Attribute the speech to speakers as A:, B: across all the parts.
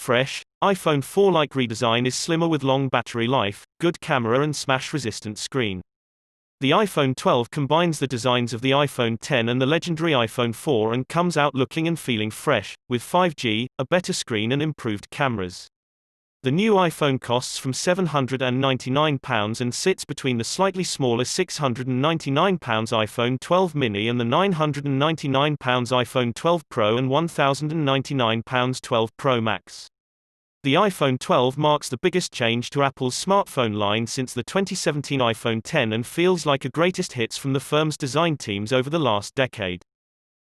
A: Fresh, iPhone 4-like redesign is slimmer with long battery life, good camera and smash-resistant screen. The iPhone 12 combines the designs of the iPhone 10 and the legendary iPhone 4 and comes out looking and feeling fresh, with 5G, a better screen and improved cameras. The new iPhone costs from £799 and sits between the slightly smaller £699 iPhone 12 mini and the £999 iPhone 12 Pro and £1,099 12 Pro Max. The iPhone 12 marks the biggest change to Apple's smartphone line since the 2017 iPhone 10 and feels like a greatest hits from the firm's design teams over the last decade.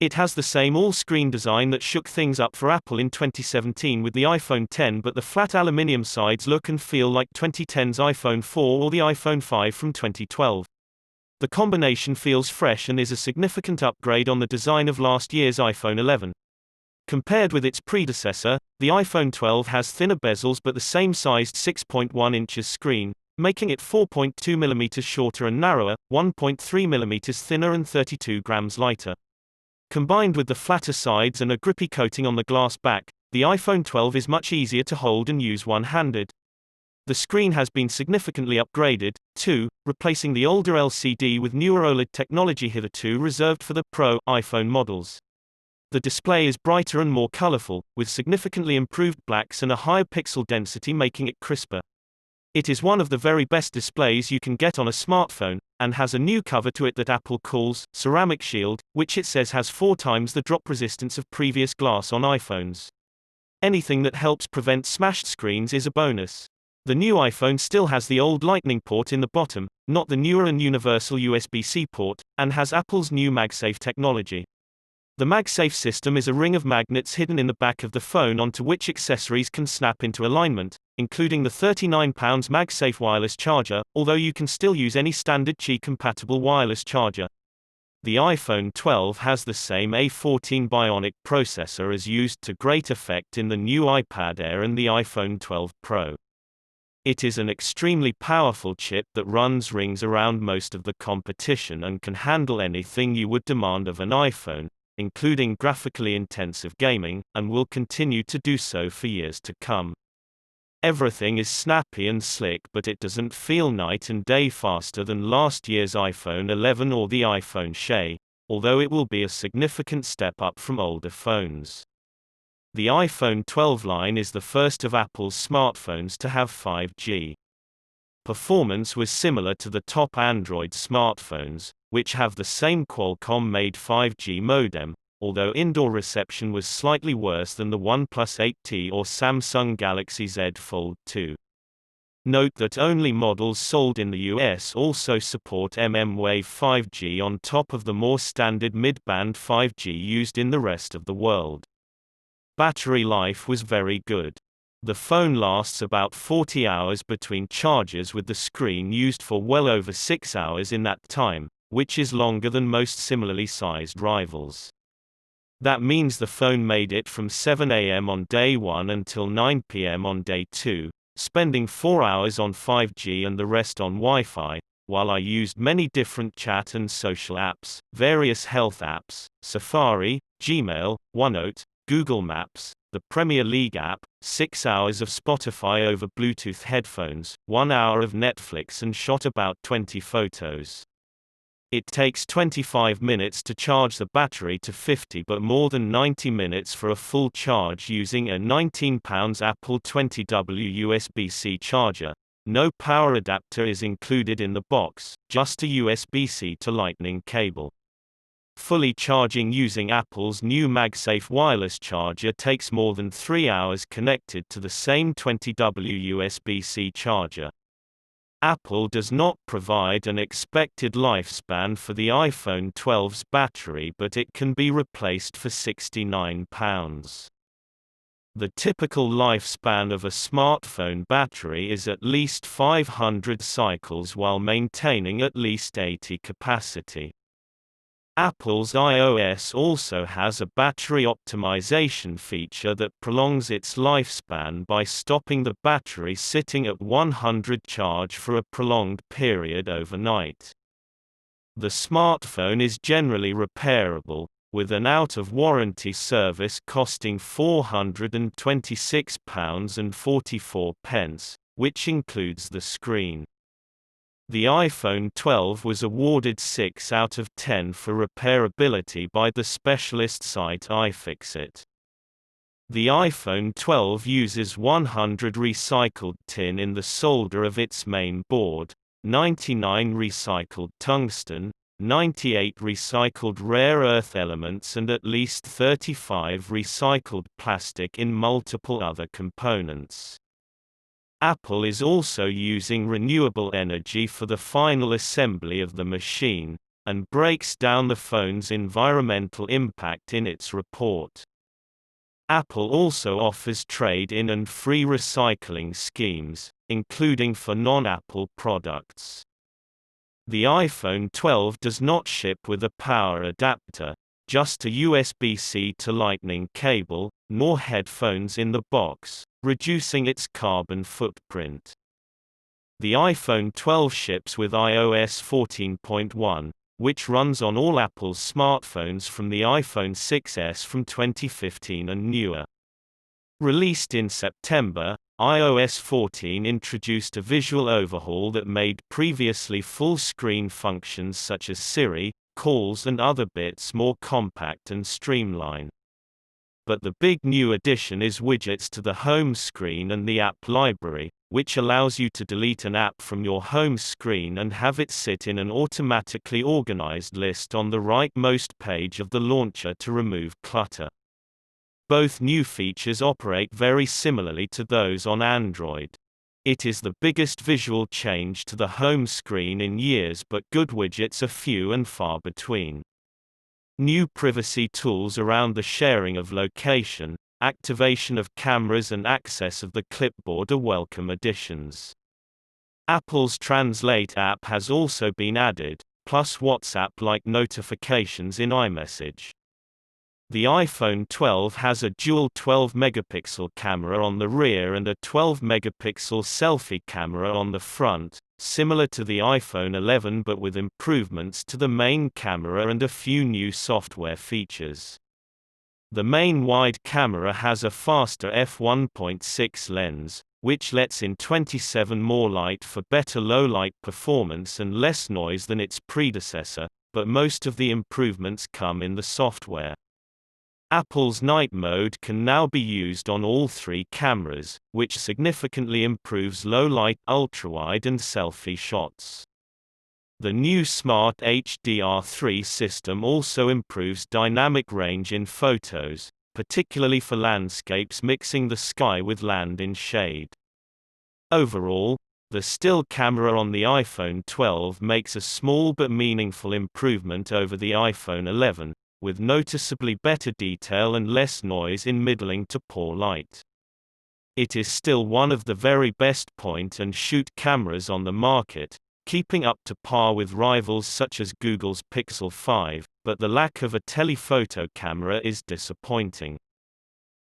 A: It has the same all-screen design that shook things up for Apple in 2017 with the iPhone 10, but the flat aluminium sides look and feel like 2010's iPhone 4 or the iPhone 5 from 2012. The combination feels fresh and is a significant upgrade on the design of last year's iPhone 11. Compared with its predecessor, the iPhone 12 has thinner bezels but the same sized 6.1 inches screen, making it 4.2 mm shorter and narrower, 1.3 mm thinner and 32 grams lighter. Combined with the flatter sides and a grippy coating on the glass back, the iPhone 12 is much easier to hold and use one-handed. The screen has been significantly upgraded, too, replacing the older LCD with newer OLED technology hitherto reserved for the Pro iPhone models. The display is brighter and more colorful, with significantly improved blacks and a higher pixel density making it crisper. It is one of the very best displays you can get on a smartphone, and has a new cover to it that Apple calls Ceramic Shield, which it says has 4 times the drop resistance of previous glass on iPhones. Anything that helps prevent smashed screens is a bonus. The new iPhone still has the old Lightning port in the bottom, not the newer and universal USB-C port, and has Apple's new MagSafe technology. The MagSafe system is a ring of magnets hidden in the back of the phone onto which accessories can snap into alignment, including the £39 MagSafe wireless charger, although you can still use any standard Qi-compatible wireless charger. The iPhone 12 has the same A14 Bionic processor as used to great effect in the new iPad Air and the iPhone 12 Pro. It is an extremely powerful chip that runs rings around most of the competition and can handle anything you would demand of an iPhone, including graphically intensive gaming, and will continue to do so for years to come. Everything is snappy and slick, but it doesn't feel night and day faster than last year's iPhone 11 or the iPhone SE, although it will be a significant step up from older phones. The iPhone 12 line is the first of Apple's smartphones to have 5G. Performance was similar to the top Android smartphones, which have the same Qualcomm-made 5G modem, although indoor reception was slightly worse than the OnePlus 8T or Samsung Galaxy Z Fold 2. Note that only models sold in the US also support mmWave 5G on top of the more standard mid-band 5G used in the rest of the world. Battery life was very good. The phone lasts about 40 hours between charges, with the screen used for well over 6 hours in that time, which is longer than most similarly sized rivals. That means the phone made it from 7 a.m. on day 1 until 9 p.m. on day 2, spending 4 hours on 5G and the rest on Wi-Fi, while I used many different chat and social apps, various health apps, Safari, Gmail, OneNote, Google Maps, the Premier League app, 6 hours of Spotify over Bluetooth headphones, 1 hour of Netflix, and shot about 20 photos. It takes 25 minutes to charge the battery to 50 but more than 90 minutes for a full charge using a £19 Apple 20W USB-C charger. No power adapter is included in the box, just a USB-C to Lightning cable. Fully charging using Apple's new MagSafe wireless charger takes more than 3 hours connected to the same 20W USB-C charger. Apple does not provide an expected lifespan for the iPhone 12's battery, but it can be replaced for £69. The typical lifespan of a smartphone battery is at least 500 cycles while maintaining at least 80 capacity. Apple's iOS also has a battery optimization feature that prolongs its lifespan by stopping the battery sitting at 100 charge for a prolonged period overnight. The smartphone is generally repairable, with an out-of-warranty service costing £426.44, which includes the screen. The iPhone 12 was awarded 6 out of 10 for repairability by the specialist site iFixit. The iPhone 12 uses 100 recycled tin in the solder of its main board, 99 recycled tungsten, 98 recycled rare earth elements and at least 35 recycled plastic in multiple other components. Apple is also using renewable energy for the final assembly of the machine, and breaks down the phone's environmental impact in its report. Apple also offers trade-in and free recycling schemes, including for non-Apple products. The iPhone 12 does not ship with a power adapter, just a USB-C to Lightning cable, nor headphones in the box, reducing its carbon footprint. The iPhone 12 ships with iOS 14.1, which runs on all Apple's smartphones from the iPhone 6s from 2015 and newer. Released in September, iOS 14 introduced a visual overhaul that made previously full-screen functions such as Siri, calls and other bits more compact and streamlined. But the big new addition is widgets to the home screen and the app library, which allows you to delete an app from your home screen and have it sit in an automatically organized list on the rightmost page of the launcher to remove clutter. Both new features operate very similarly to those on Android. It is the biggest visual change to the home screen in years, but good widgets are few and far between. New privacy tools around the sharing of location, activation of cameras and access of the clipboard are welcome additions. Apple's Translate app has also been added, plus WhatsApp-like notifications in iMessage. The iPhone 12 has a dual 12-megapixel camera on the rear and a 12-megapixel selfie camera on the front, similar to the iPhone 11 but with improvements to the main camera and a few new software features. The main wide camera has a faster f1.6 lens, which lets in 27 more light for better low-light performance and less noise than its predecessor, but most of the improvements come in the software. Apple's night mode can now be used on all three cameras, which significantly improves low-light, ultrawide and selfie shots. The new Smart HDR3 system also improves dynamic range in photos, particularly for landscapes mixing the sky with land in shade. Overall, the still camera on the iPhone 12 makes a small but meaningful improvement over the iPhone 11, with noticeably better detail and less noise in middling to poor light. It is still one of the very best point-and-shoot cameras on the market, keeping up to par with rivals such as Google's Pixel 5, but the lack of a telephoto camera is disappointing.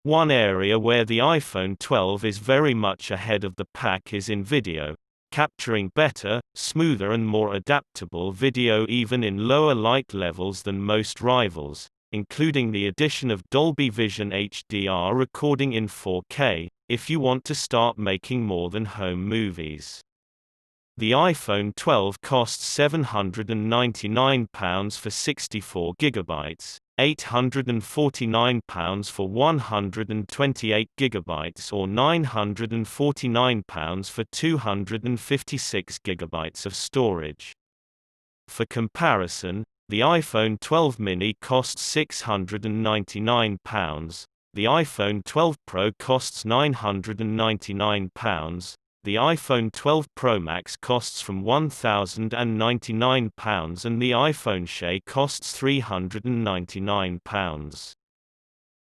A: One area where the iPhone 12 is very much ahead of the pack is in video, capturing better, smoother and more adaptable video even in lower light levels than most rivals, including the addition of Dolby Vision HDR recording in 4K, if you want to start making more than home movies. The iPhone 12 costs £799 for 64 GB, £849 for 128 GB or £949 for 256 GB of storage. For comparison, the iPhone 12 mini costs £699, the iPhone 12 Pro costs £999, the iPhone 12 Pro Max costs from £1,099 and the iPhone SE costs £399.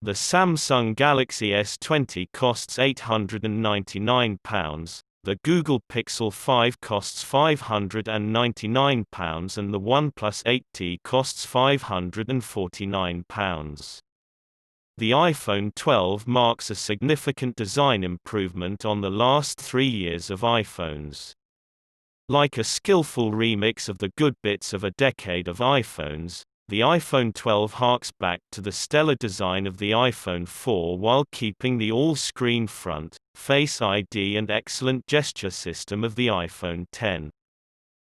A: The Samsung Galaxy S20 costs £899, the Google Pixel 5 costs £599 and the OnePlus 8T costs £549. The iPhone 12 marks a significant design improvement on the last 3 years of iPhones. Like a skillful remix of the good bits of a decade of iPhones, The iPhone 12 harks back to the stellar design of the iPhone 4 while keeping the all-screen front, Face ID and excellent gesture system of the iPhone 10.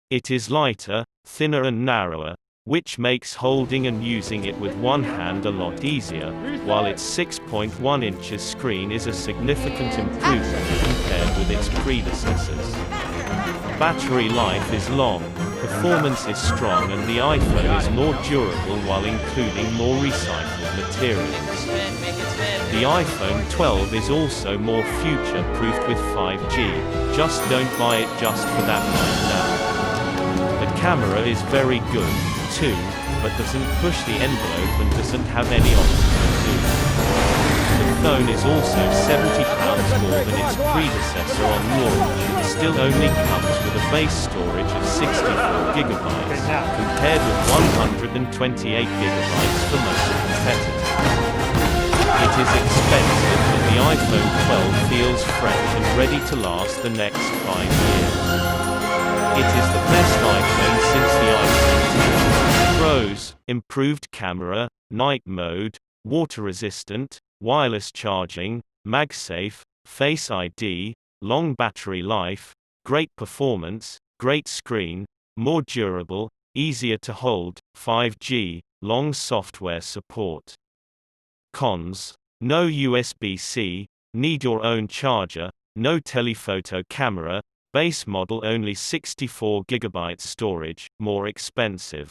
A: It is lighter, thinner and narrower, which makes holding and using it with one hand a lot easier, while its 6.1 inches screen is a significant improvement compared with its predecessors. Battery life is long, performance is strong and the iPhone is more durable while including more recycled materials. The iPhone 12 is also more future-proofed with 5G, just don't buy it just for that right now. The camera is very good, too, but doesn't push the envelope and doesn't have any optical zoom. The phone is also £70 more than its predecessor on launch and still only comes with a base storage of 64GB, compared with 128GB for most competitors. It is expensive, but the iPhone 12 feels fresh and ready to last the next 5 years. It is the best iPhone since the iPhone 10. Pros: improved camera, night mode, water-resistant, wireless charging, MagSafe, Face ID, long battery life, great performance, great screen, more durable, easier to hold, 5G, long software support. Cons: no USB-C, need your own charger, no telephoto camera, base model only 64GB storage, more expensive.